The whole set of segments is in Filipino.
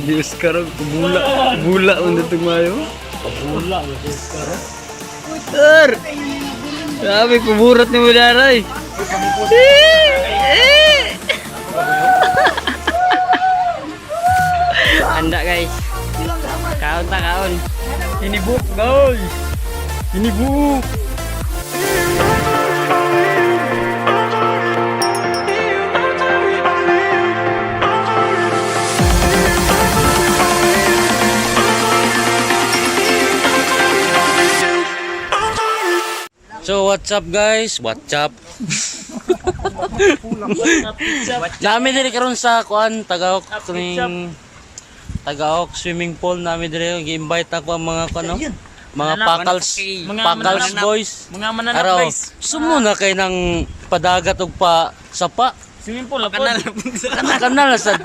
Grabe, Oscar. Bula unta tumayo. Bula, Oscar. Oscar! Grabe, kuburat ni mo daray. Anda guys. Kaon ta kaon. Hinibuk guys. Hinibuk. So what's up guys? What's up? Nami diri karon sa kuan Tagaok swimming pool nami diri gi-invite ako ang mga kuno mga pakals boys. Mga mananap Araw, guys. sumo na kay nang padagat og pa sapa. Swimming pool lapod. Kanal sa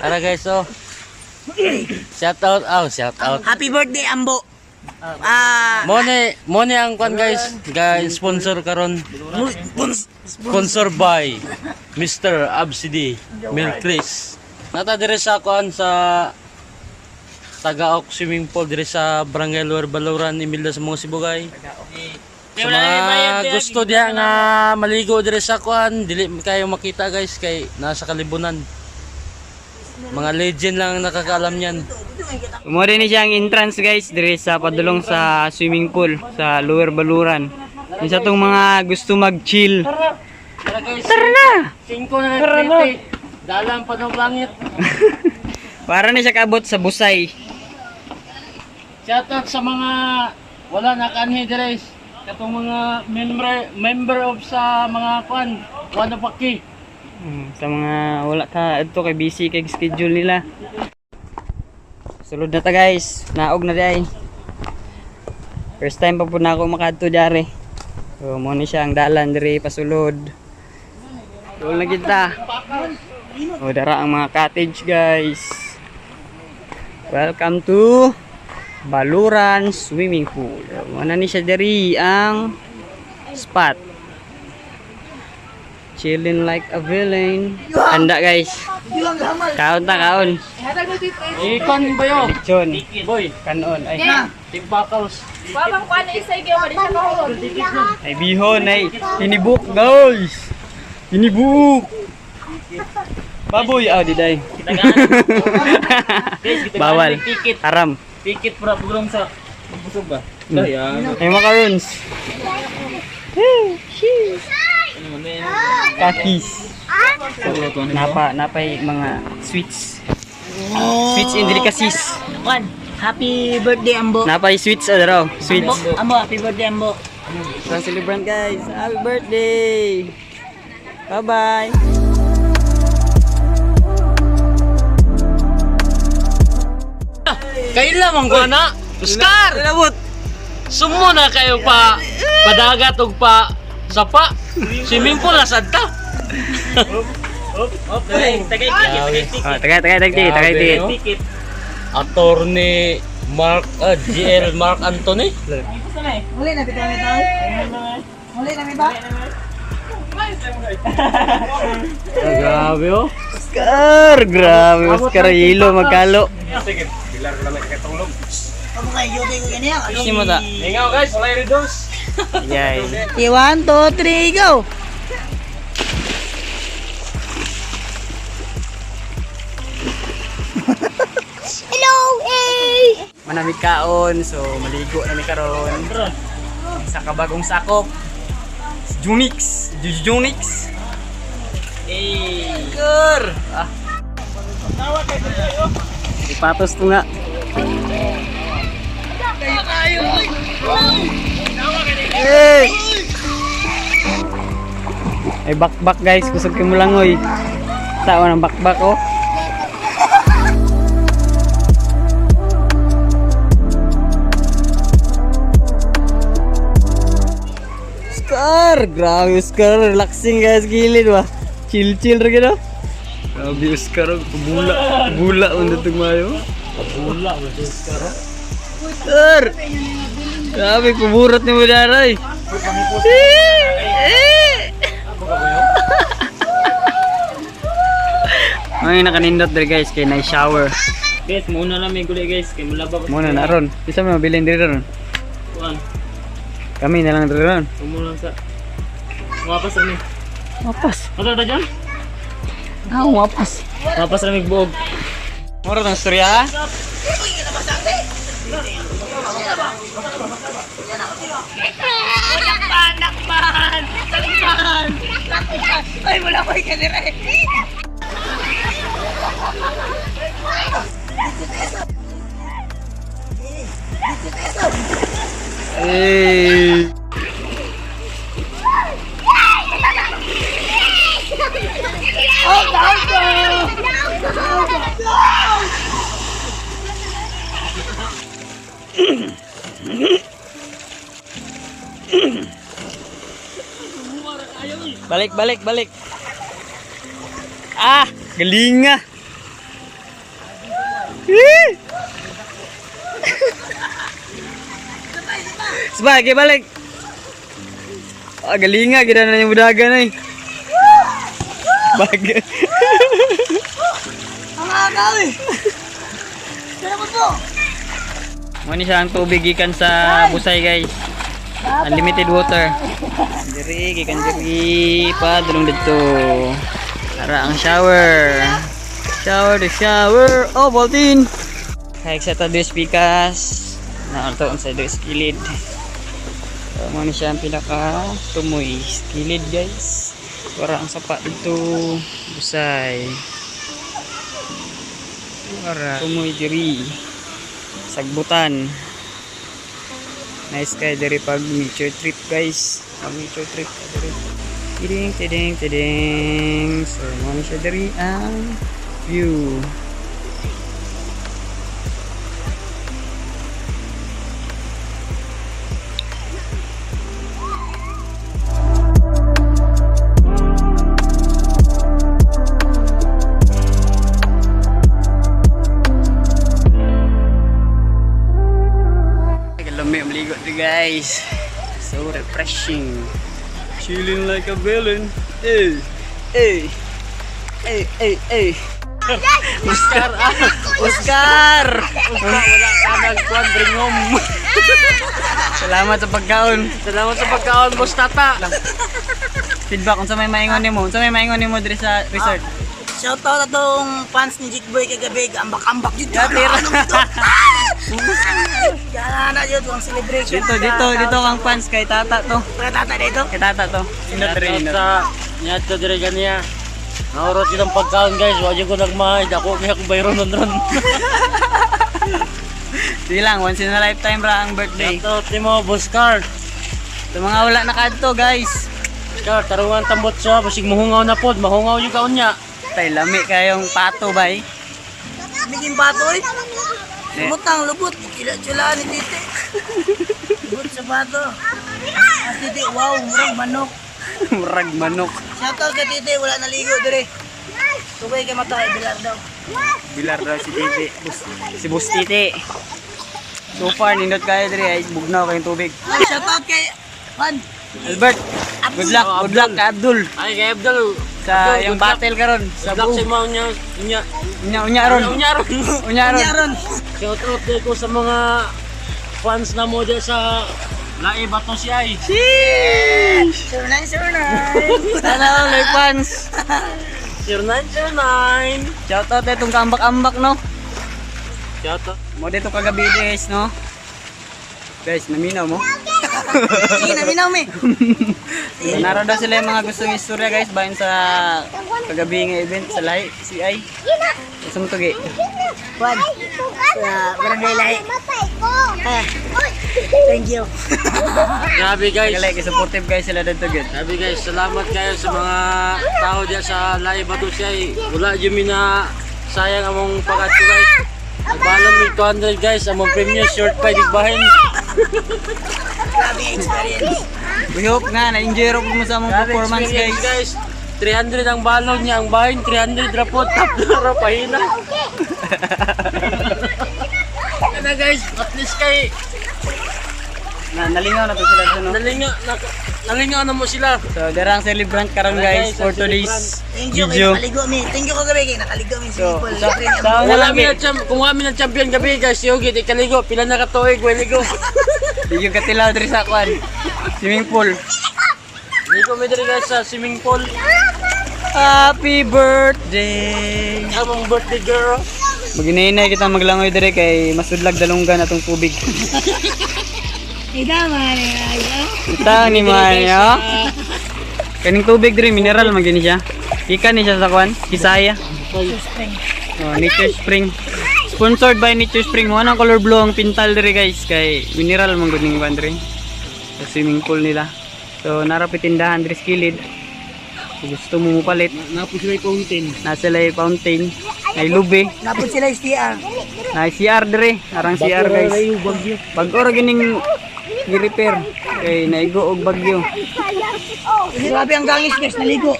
Ara guys, so shout out. Happy birthday, Ambo. Mone ang kwan guys, sponsor karon. Sponsor by Mr. Absidi Milkris. Nata dire sa kwan sa Tagaok swimming pool dire sa Barangay Lower Baluran, Imelda sa mga Sibugay. Sa mga gusto diha nga maligo dire sa kwan, dili kayo makita guys kay nasa kalibunan. Mga legend lang nakakaalam niyan. Umore ni siya ang entrance guys dire sa padulong sa swimming pool sa Lower Baluran. Isa tong mga gusto mag-chill. Tara na! 5 na dalang pa ng langit. Para na siya kabot sa busay. Shoutout sa mga wala nakanhi dire. Katong mga member of sa mga kwan, Wano Paki. Sa mga wala ka ito kay busy kay schedule nila. Sulod na ta guys, naog na day. First time pa po na ako makadto diare. So mo ni siya ang dalan diri pasulod. Dol na kita. O dara ang mga cottage guys. Welcome to Baluran Swimming Pool. Mana ni siya diri ang spot. Chilling like a villain. Handa guys. Kaon ta kaon. Ikon ba yo? Lechon. Boy, Kanon. Ay. timpakals. Babang kuan na isa gyud bali sa kahon. Ay bihon ay. Hinibuk guys. Hinibuk. Baboy di day. Bawal. Haram. Tikit para pugong sa busog ba? Ay macarons. Kakis. Napay mga sweets. Sweets and delicacies. Kuan. Happy birthday, Ambo. Napay sweets raw. Sweets. Ambo, happy birthday, Ambo. So celebrant guys. Happy birthday. Bye-bye. Kayo lamang ko na. Oscar! Labot. Sumo na kayo pa padagat og pa sapa. Swimming pool na sadta. Tagay Tagay. tikit. Attorney GL Mark Anthony. Muli na bitaw nito. Muli na mi ba? Grabe oh. Grabe. Oscar Yilo magkalo. Amo kay yote ko ganiya. Kasi mo ta. Ingaw guys, wala reduce. Yay. 1 2 3 go. Hello, eh. Manamig kaon, so maligo na mi karon. Sa kabagong sakop. Junix. Gur. Ipatos to nga. Hey! Ay bakbak guys, kusog kay mulangoy. Tao ng bakbak oh. Oscar, grabe Oscar, relaxing guys gilid ba. Chill ra gino. Grabe Oscar, bula unta tumayo. Bula Oscar. Oscar. Grabe kuburat ni mo daray. Ay Ano yung nakanindot diri guys kay na shower. Guys, muna lang may gulay guys. Kaya mulaba pa. Muna na ron. Isa mo mabilin diri ron. Kuan. Kami na lang diri ron. Muna lang sa. Mapas rin. Mapas. Ano ta dyan? Ah, mapas. Mapas rin buog. Mura tong storya. Ay, wala ko yung kanira eh. Eh. Balik, balik, balik. Ah, galinga. Sebagai balik. Ah, galinga kita na yung budaga na eh. Baga. Ang agaw eh. Kaya mo po. Mani siya ang tubig ikan sa busay guys. Unlimited water. Diri gikan diri pa dulong dito. Ara ang shower. Shower the shower. Oh, boltin. Kaya sa dos pikas. Na ato sa dos kilid. So, mani siya ang pinaka tumoy kilid guys. Para ang sapa dito busay. Para tumoy diri. Sagbutan. Nice kay diri pag nature trip guys. Pag nature trip diri. Tiding tiding tiding. So mo siya diri ang view. Lami maligo diri guys. So refreshing. Chilling like a villain. Eh. Eh. Eh, eh, eh. Oscar, ah. Oscar. Wala ka nagkuhan, bringom. Salamat sa pagkaon. Salamat sa pagkaon, boss tata. Feedback kung sa may maingon nimo. Sa may maingon nimo diri sa resort. Shoutout atong fans ni Jigboy kagabi. Ambak-ambak yun. Ya, tira. Yan na yun. Ang celebration. Dito kang fans kay Tata to. Kaya tata dito. Kay Tata to. Indot diri indot. Nyat ka dire ganiya. Naurot ilang pagkaon guys, wa jud ko nagmahay, dako kaya ko bayron ron. Sige lang, once in a lifetime ra ang birthday. Ito timo boss car. Sa mga wala nakadto guys. Car tarungan tambot siya, basig mahungaw na pod, mahungaw yung kaon niya. Tay lami kayong pato bay. Biging batoy. Lubot ang lubot. Kila-kila ni Tite. Lubot sa bato. Ah, Tite, wow, murang manok. Murag manok. Shoutout kay Tite, wala naligo dire. Tubay kay mata kay Bilar daw. Bilar daw si Titi. Si Boss Titi. So far, nindot kayo diri ay bugnaw kayong tubig. Ah, shoutout kay Juan. Albert, good luck kay Abdul. Ay kay Abdul, Sa Abdul, yung good luck. battle karon. good luck sa mga unya. Unya ron. Unya ron. Unya ron. Yaron. Shout out din ko sa mga fans na mo dyan sa Lae Bato si Ay. Surnine. Sana all my fans. 0909. Shoutout na itong kaambak-ambak no. Shout out. Mo dito kagabi guys no. Guys, naminaw mo. Sige, naminaw mi. Naroon daw sila yung mga gustong istorya guys bayan sa kagabi nga event sa Lahi CI. Gusto mo tugi? Juan. Barangay Lahi. Ah, thank you. Grabe guys. Kaya supportive guys sila dito good. Grabe guys, salamat kayo sa mga tao dyan sa Lae Bato si Ay. Wala dyan na sayang among pagkat ko guys. Nagbalang may 200 guys, among premium short pa digbahin. Grabe experience. We hope nga na-enjoy ro mo sa among performance guys. 300 ang balon niya, ang bahin 300 rapot, tapos na pahina. Kaya na guys, at least kay Nalingaw na to sila dito no. nalinga, nalingaw na mo sila. So, darang celebrant karon guys for today's Thank you video. kay nakaligo mi. Thank you ko gabi kay nakaligo mi So, simple. sa- Libre niya. sa- Wala mi na kung kami na champion gabi guys, Yogi, ikaligo, pila na katuig, waligo. Di yung katilaw diri sa kwan. Swimming pool. Ligo mi diri guys sa swimming pool. Happy birthday! Among birthday girl. Maginainay kita maglangoy diri kay masudlag dalunggan atong tubig. Ida man ay. Ita ni Mario. Kaning tubig diri mineral man gini siya. Ikan ni siya sa kwan, Kisaya. Oh, Nature Spring. Sponsored by Nature Spring. Mo nang color blue ang pintal diri guys kay mineral man gud ning kwan diri. Sa swimming pool nila. So narapit tindahan diri sa kilid. Kung gusto mo palit, Napo sila fountain. nasa lay fountain, ay lube, Napod sila STR. na CR diri, arang CR guys. Bag-o ra gining gi-repair kay naigo og bagyo. Grabe ang gangis guys naligo.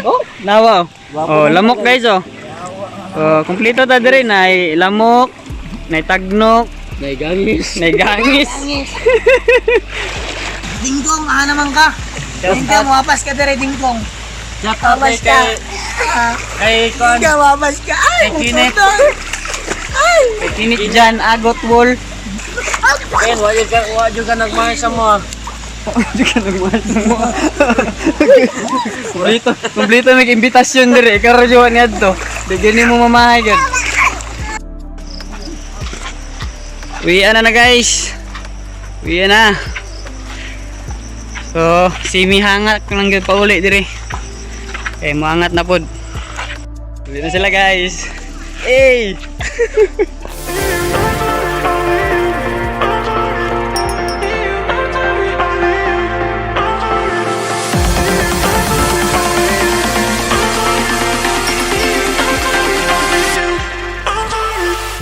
Oh, nawa. Oh, lamok guys oh. Oh, kumpleto ta diri na lamok, na tagnok, Nay gangis. na gangis. Dingkong, naman ka. Dingkong, wapas ka dere dingkong. Shout out Wapas ka. kay kon. Dingkong, wapas ka. Ay, Kay Kinet. putol. Ay, Kinit dyan, agot wall. Ken, wa ka nagmahal sa mo. Di ka nagmasa mo. Kumplito may imbitasyon diri, karo jowa ni adto. Di gani mo mamahay gud. Uwian na guys. Uwian na. So, simi hangat ko lang gyud pauli diri. Moangat na pod. Uwi na sila guys. Hey!